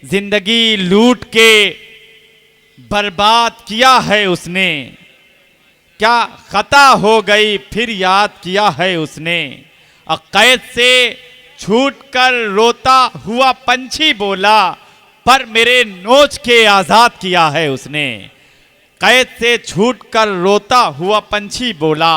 जिंदगी लूट के बर्बाद किया है उसने, क्या खता हो गई फिर याद किया है उसने। और कैद से छूटकर रोता हुआ पंछी बोला, पर मेरे नोच के आजाद किया है उसने। कैद से छूटकर रोता हुआ पंछी बोला,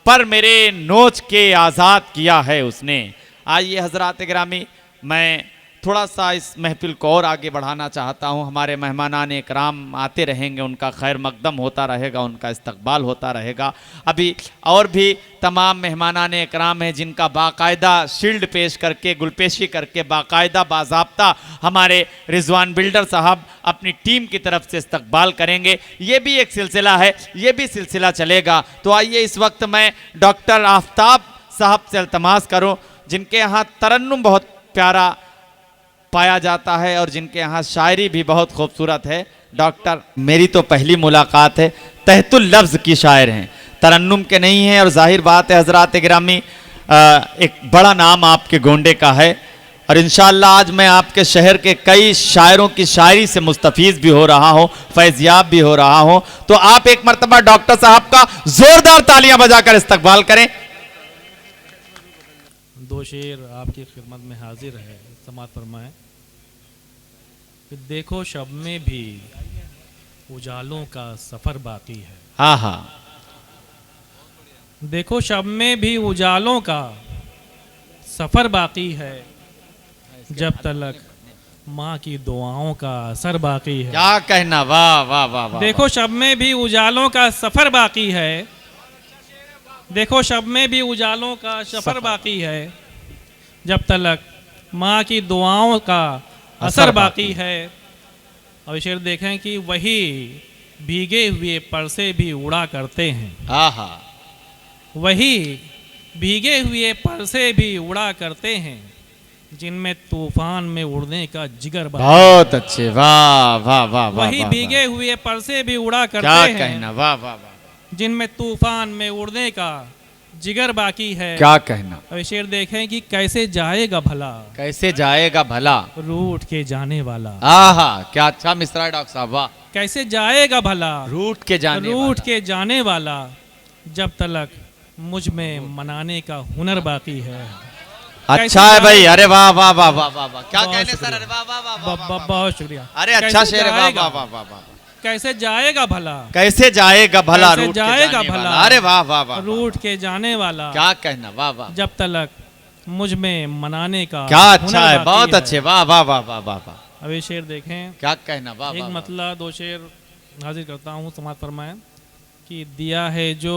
पर मेरे नोच के आजाद किया है उसने। आइए हजरात गिरामी, मैं थोड़ा सा इस महफिल को और आगे बढ़ाना चाहता हूँ। हमारे मेहमानान इकराम आते रहेंगे, उनका खैर मकदम होता रहेगा, उनका इस्तकबाल होता रहेगा। अभी और भी तमाम मेहमानान इकराम हैं जिनका बाकायदा शील्ड पेश करके, गुलपेशी करके, बाकायदा बाज़ाब्ता हमारे रिजवान बिल्डर साहब अपनी टीम की तरफ से इस्तकबाल करेंगे। ये भी एक सिलसिला है, ये भी सिलसिला चलेगा। तो आइए इस वक्त मैं डॉक्टर आफ्ताब साहब से इल्तमास करूँ, जिनके यहाँ तरन्नुम बहुत प्यारा पाया जाता है और जिनके यहाँ शायरी भी बहुत खूबसूरत है। डॉक्टर, मेरी तो पहली मुलाकात है, तहतुल लफ्ज़ की शायर हैं, तरन्नुम के नहीं हैं। और जाहिर बात है हजरात गिरामी, एक बड़ा नाम आपके गोंडे का है और इंशाअल्लाह आज मैं आपके शहर के कई शायरों की शायरी से मुस्तफ़ीज़ भी हो रहा हूँ, फैज़याब भी हो रहा हूँ। तो आप एक मरतबा डॉक्टर साहब का ज़ोरदार तालियां बजाकर इस्तकबाल करें। दो शेर आपकी खिदमत में हाजिर है, समात फरमाएं कि देखो शब में भी उजालों का सफ़र बाकी है। हाँ हाँ, देखो शब में भी उजालों का सफ़र बाकी है, जब तलक माँ की दुआओं का असर बाकी है। क्या कहना, वाह वाह वाह वाह। देखो शब में भी उजालों का सफ़र बाकी है, देखो शब में भी उजालों का सफ़र बाकी है, जब तलक माँ की दुआओं का असर बाकी है। और शेर देखें कि वही भीगे हुए परसे भी उड़ा करते हैं। आहा, वही भीगे हुए परसे भी उड़ा करते हैं, जिनमें तूफान में उड़ने का जिगर बाकी। बहुत अच्छे, वाह वाह वाह। वही भीगे हुए परसे भी उड़ा करते क्या हैं, कहना, वाह वाह वाह। जिनमें तूफान में उड़ने का जिगर बाकी है। क्या कहना। अब शेर देखें कि कैसे जाएगा भला, कैसे जाएगा भला रूठ के जाने वाला। आहा, क्या अच्छा मिसरा है डॉक्टर साहब, वाह। कैसे जाएगा भला, रूठ के जाने रूठ वाला। के जाने वाला, जब तलक मुझ में मनाने का हुनर बाकी है। अच्छा है भाई, अरे वाह वाह वाह वाह वाह वाह। क्या बहुत कहने सर, शुक्रिया। अरे वाह वाह वाह वाह। बहुत शुक्रिया। अरे अच्छा कैसे शेर है, वाह जाएगा? वाह वाह वाह वाह। कैसे जाएगा भला, कैसे जाएगा भला, कैसे रूठ के जाएगा जाने भला, वाला। अरे वाह वाह वाह। रूठ के जाने वाला, क्या कहना, वाह वाह। जब तलक मुझ में मनाने का क्या अच्छा हुनर है, बाकी बहुत है। अच्छे, वाह वाह वाह वाह वाह वाह। अब ये शेर देखें, क्या कहना, वाह एक वाह। मतलब दो शेर हाजिर करता हूँ, समात फरमाएं कि दिया है जो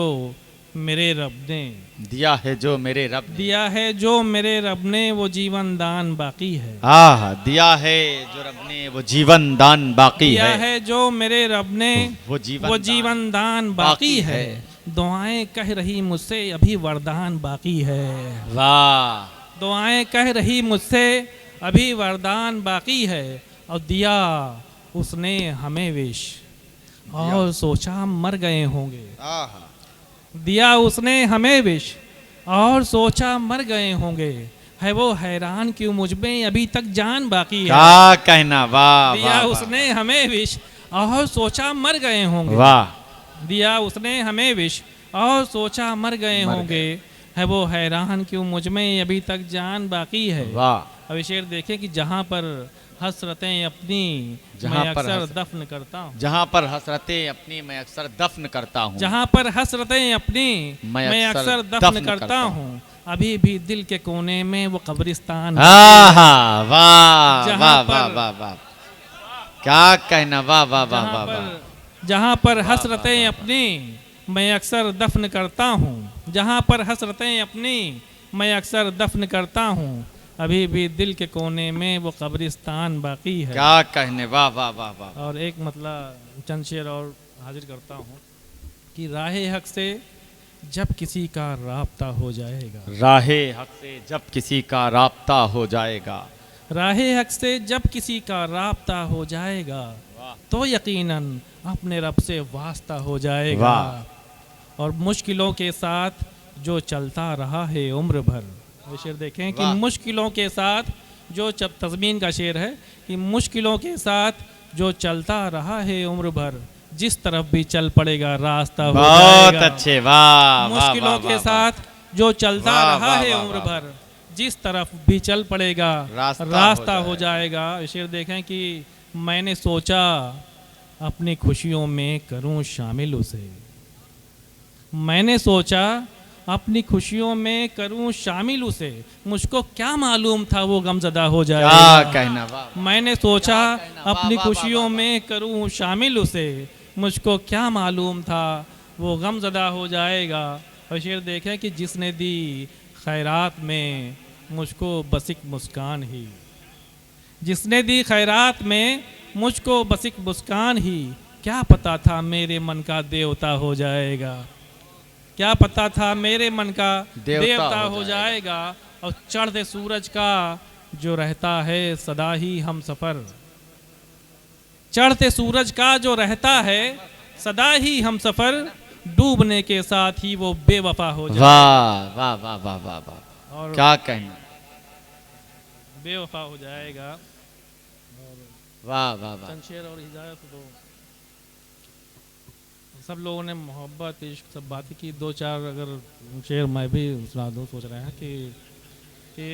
मेरे रब ने, दिया है जो मेरे रब ने, दिया है जो मेरे रब ने, वो जीवन दान बाकी है। आहा, दिया है जो रब ने, वो जीवन दान बाकी दिया है। है जो मेरे रब ने, वो वो जीवन दान बाकी है। दुआएं कह रही मुझसे अभी वरदान बाकी है। वाह। दुआएं कह रही मुझसे अभी वरदान बाकी है। और दिया उसने हमें विश, और सोचा मर गए होंगे। आहा, दिया उसने हमें विश, और सोचा मर गए होंगे। है वो हैरान क्यों मुझ में अभी तक जान बाकी है। क्या कहना, वाह दिया वाह उसने हमें विश, और सोचा मर गए होंगे। वाह। दिया उसने हमें विश, और सोचा मर गए होंगे। है वो हैरान क्यों मुझ में अभी तक जान बाकी है। वाह। अब शेर देखें कि जहाँ पर हसरतें अपनी मैं अक्सर दफन करता हूँ, जहाँ पर हसरतें अपनी मैं अक्सर दफन करता हूँ, जहाँ पर हसरतें अपनी मैं अक्सर दफन करता हूँ, अभी भी दिल के कोने में वो कब्रिस्तान। वाह वाह वाह वाह वाह। क्या कहना, वाह वाह वाह वाह वाह। जहाँ पर हसरतें अपनी मैं अक्सर दफन करता हूँ, जहाँ पर हसरतें अपनी मैं अक्सर दफन करता हूँ, अभी भी दिल के कोने में वो कब्रिस्तान बाकी है। क्या कहने, वाह वाह वाह वाह। और एक मतलब चंद शेर और हाजिर करता हूँ कि राहे हक से जब किसी का राब्ता हो जाएगा, राहे हक से जब किसी का राब्ता हो जाएगा, राहे हक से जब किसी का राब्ता हो जाएगा, तो यकीनन अपने रब से वास्ता हो जाएगा। और मुश्किलों के साथ जो चलता रहा है उम्र भर, शेर देखें कि मुश्किलों के साथ जो तज़मीन का शेर है कि मुश्किलों के साथ जो चलता रहा है उम्र भर, जिस तरफ भी चल पड़ेगा रास्ता हो बहुत जाएगा। अच्छे, वाह वाह मुश्किलों वाह, के वाह, साथ जो चलता वाह, रहा वाह, है वाह, उम्र वाह। भर, जिस तरफ भी चल पड़ेगा रास्ता हो जाएगा। शेर देखें कि मैंने सोचा अपनी खुशियों में करूं शामिल उसे, मैंने सोचा अपनी खुशियों में करूं शामिल उसे, मुझको क्या मालूम था वो गमज़दा हो क्या जाएगा। कहना, वाह मैंने सोचा कहना, वाह, अपनी वाह, खुशियों वाह, वाह। में करूं शामिल उसे, मुझको क्या मालूम था वो गमज़दा हो जाएगा। और शेर देखें कि जिसने दी खैरात में मुझको बसिक मुस्कान ही, जिसने दी खैरात में मुझको बसिक मुस्कान ही, क्या पता था मेरे मन का देवता हो जाएगा, क्या पता था मेरे मन का देवता हो जाएगा। और चढ़ते सूरज का जो रहता है सदा ही हम सफ़र, चढ़ते सूरज का जो रहता है सदा ही हम सफ़र, डूबने के साथ ही वो बेवफा हो जाए। वाह वाह वाह वाह वाह वाह, और क्या कहना, बेवफा हो जाएगा। वाह वाह वाह, चंद शेर और हिदायत दो। सब लोगों ने मोहब्बत इश्क सब बातें की, दो चार अगर शेर मैं भी सुना दूँ सोच रहे हैं कि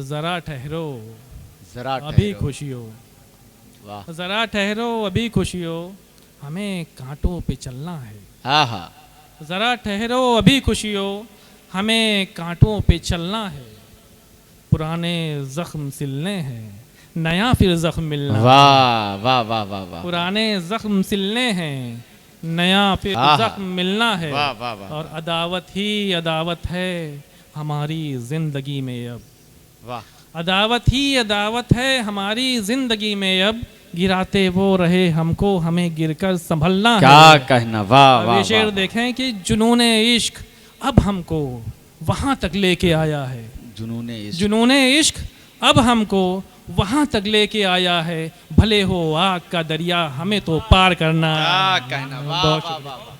ज़रा ठहरो जरा अभी ठहरो। खुशी हो, वाह, ज़रा ठहरो अभी खुशी हो, हमें कांटों पे चलना है। आहा, ज़रा ठहरो अभी खुशी हो, हमें कांटों पे चलना है, पुराने ज़ख्म सिलने हैं, नया फिर ज़ख्म मिलना। वाह वाह वाह वाह वाह, पुराने ज़ख्म सिलने हैं, नया फिर आहा। ज़ख्म मिलना है। वाह वाह वाह, और अदावत ही अदावत है हमारी ज़िंदगी में अब, वाह, अदावत ही अदावत है हमारी ज़िंदगी में अब, गिराते वो रहे हमको हमें गिरकर संभलना है। क्या कहना, वाह अब वाह ये शेर वाह, देखें कि जुनूने इश्क अब हमको वहाँ तक लेके आया है, जुनूने इश्क, जुनूने इश्क अब हमको वहाँ तक लेके आया है, भले हो आग का दरिया हमें तो पार करना है। क्या कहना, वाह बहुत वाह शुक्रिया। वाह।